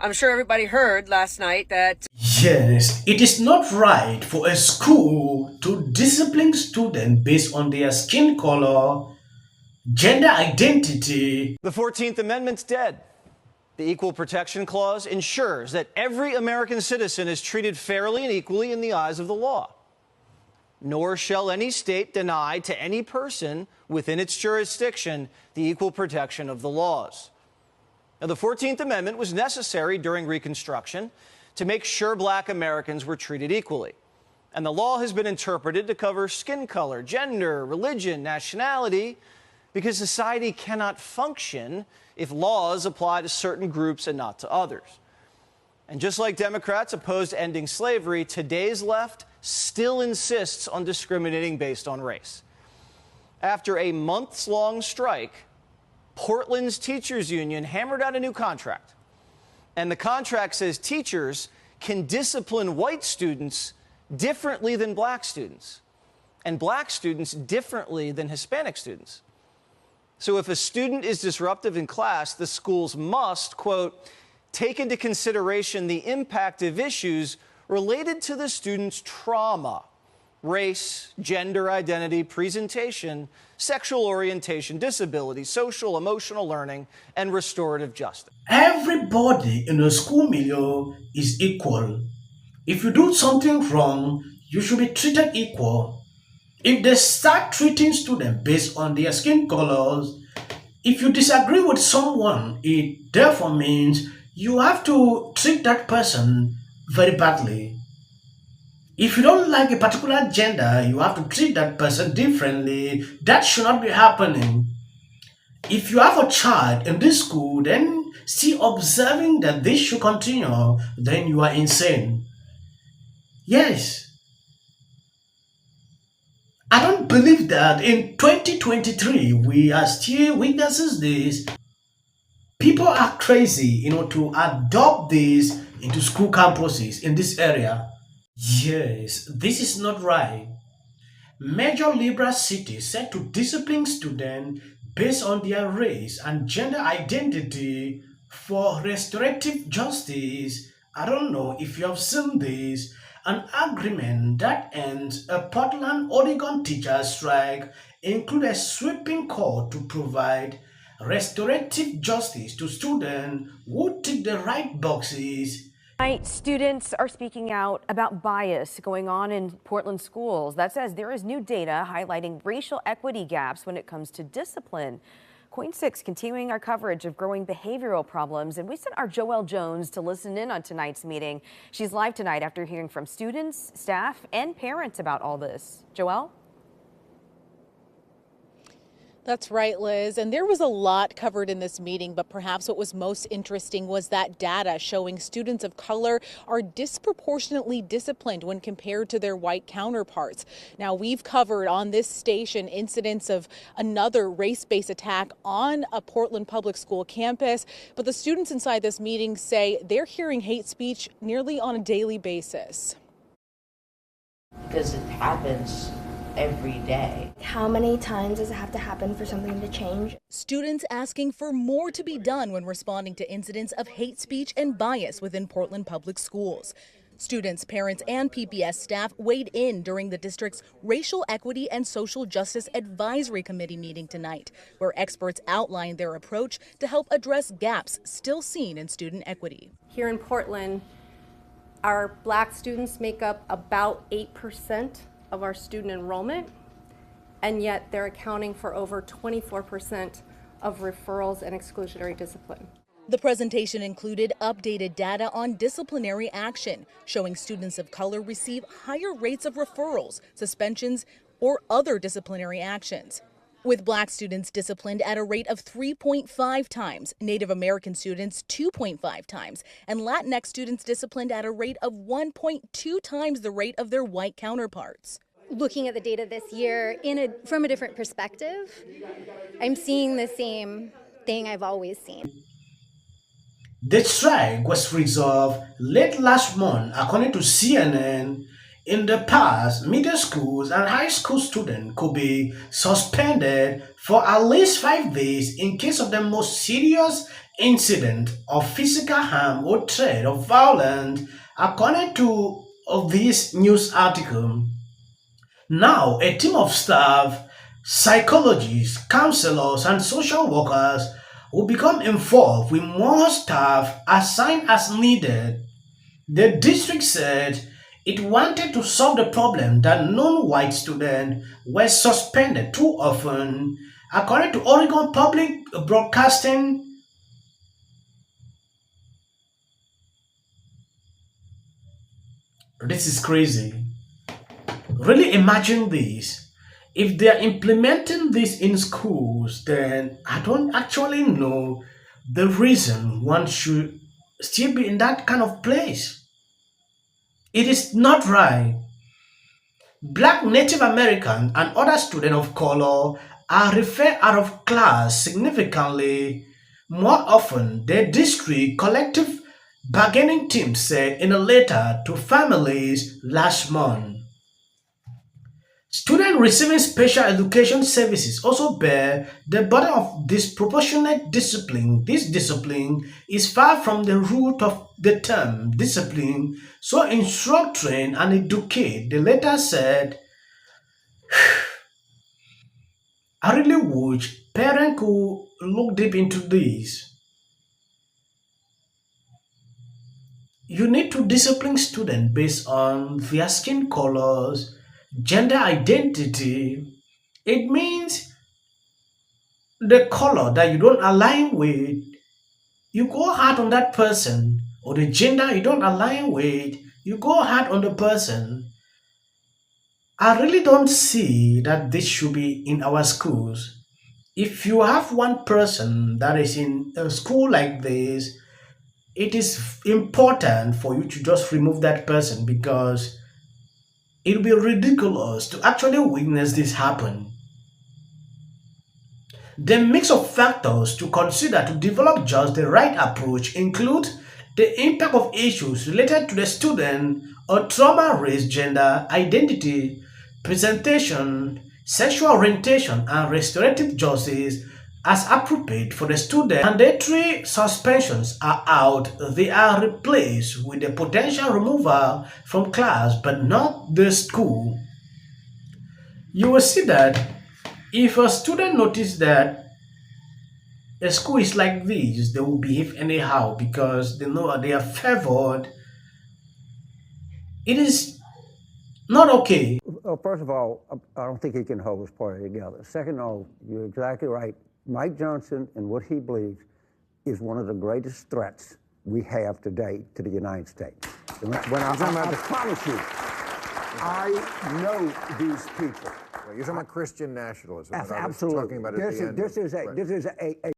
I'm sure everybody heard last night that Yes, it is not right for a school to discipline students based on their skin color, gender identity. The 14th Amendment's dead. The Equal Protection Clause ensures that every American citizen is treated fairly and equally in the eyes of the law. Nor shall any state deny to any person within its jurisdiction the equal protection of the laws. Now, the 14th Amendment was necessary during Reconstruction to make sure black Americans were treated equally. And the law has been interpreted to cover skin color, gender, religion, nationality, because society cannot function if laws apply to certain groups and not to others. And just like Democrats opposed ending slavery, today's left still insists on discriminating based on race. After a months-long strike, Portland's teachers union hammered out a new contract. And the contract says teachers can discipline white students differently than black students, and black students differently than Hispanic students. So if a student is disruptive in class, the schools must, quote, take into consideration the impact of issues related to the student's trauma, race, gender identity, presentation, sexual orientation, disability, social, emotional learning, and restorative justice. Everybody in a school milieu is equal. If you do something wrong, you should be treated equal. If they start treating students based on their skin colors, if you disagree with someone, it therefore means you have to treat that person very badly. If you don't like a particular gender, you have to treat that person differently. That should not be happening. If you have a child in this school, then see observing that this should continue, then you are insane. Yes, I don't believe that in 2023 we are still witnesses this. People are crazy, to adopt this into school campuses in this area. Yes, this is not right. Major liberal cities set to discipline students based on their race and gender identity for restorative justice. I don't know if you have seen this. An agreement that ends a Portland, Oregon teachers' strike include a sweeping call to provide restorative justice to students who tick the right boxes. Tonight, students are speaking out about bias going on in Portland schools. That says there is new data highlighting racial equity gaps when it comes to discipline. Coin 6 continuing our coverage of growing behavioral problems, and we sent our Joelle Jones to listen in on tonight's meeting. She's live tonight after hearing from students, staff, and parents about all this. Joelle? That's right, Liz. And there was a lot covered in this meeting, but perhaps what was most interesting was that data showing students of color are disproportionately disciplined when compared to their white counterparts. Now, we've covered on this station incidents of another race-based attack on a Portland public school campus, but the students inside this meeting say they're hearing hate speech nearly on a daily basis. Because it happens every day. How many times does it have to happen for something to change? Students asking for more to be done when responding to incidents of hate speech and bias within Portland public schools. Students, parents, and PBS staff weighed in during the district's Racial Equity and Social Justice Advisory Committee meeting tonight, where experts outlined their approach to help address gaps still seen in student equity. Here in Portland, our black students make up about 8% of our student enrollment, and yet they're accounting for over 24% of referrals and exclusionary discipline. The presentation included updated data on disciplinary action, showing students of color receive higher rates of referrals, suspensions, or other disciplinary actions, with black students disciplined at a rate of 3.5 times, Native American students 2.5 times, and Latinx students disciplined at a rate of 1.2 times the rate of their white counterparts. Looking at the data this year from a different perspective, I'm seeing the same thing I've always seen. The strike was resolved late last month, according to CNN. In the past, middle schools and high school students could be suspended for at least 5 days in case of the most serious incident of physical harm or threat of violence, according to this news article. Now, a team of staff, psychologists, counselors, and social workers will become involved with more staff assigned as needed. The district said it wanted to solve the problem that non-white students were suspended too often, according to Oregon Public Broadcasting. This is crazy. Really imagine this. If they are implementing this in schools, then I don't actually know the reason one should still be in that kind of place. It is not right. Black, Native American, and other students of color are referred out of class significantly more often, the district collective bargaining team said in a letter to families last month. Students receiving special education services also bear the burden of disproportionate discipline. This discipline is far from the root of the term discipline, so instruct, train, and educate. The letter said, I really wish parents could look deep into this. You need to discipline students based on their skin colors, gender identity. It means the color that you don't align with, you go hard on that person, or the gender you don't align with, you go hard on the person. I really don't see that this should be in our schools. If you have one person that is in a school like this, it is important for you to just remove that person because it will be ridiculous to actually witness this happen. The mix of factors to consider to develop just the right approach include the impact of issues related to the student or trauma, race, gender, identity, presentation, sexual orientation, and restorative justice as appropriate for the student. Mandatory suspensions are out, they are replaced with a potential removal from class but not the school. You will see that if a student notices that a school is like this, they will behave anyhow because they know they are favored. It is not okay. Well, first of all, I don't think he can hold his party together. Second of all, you're exactly right. Mike Johnson and what he believes is one of the greatest threats we have today to the United States. I promise you, I know these people. You're talking about Christian nationalism. Absolutely. Talking about this is a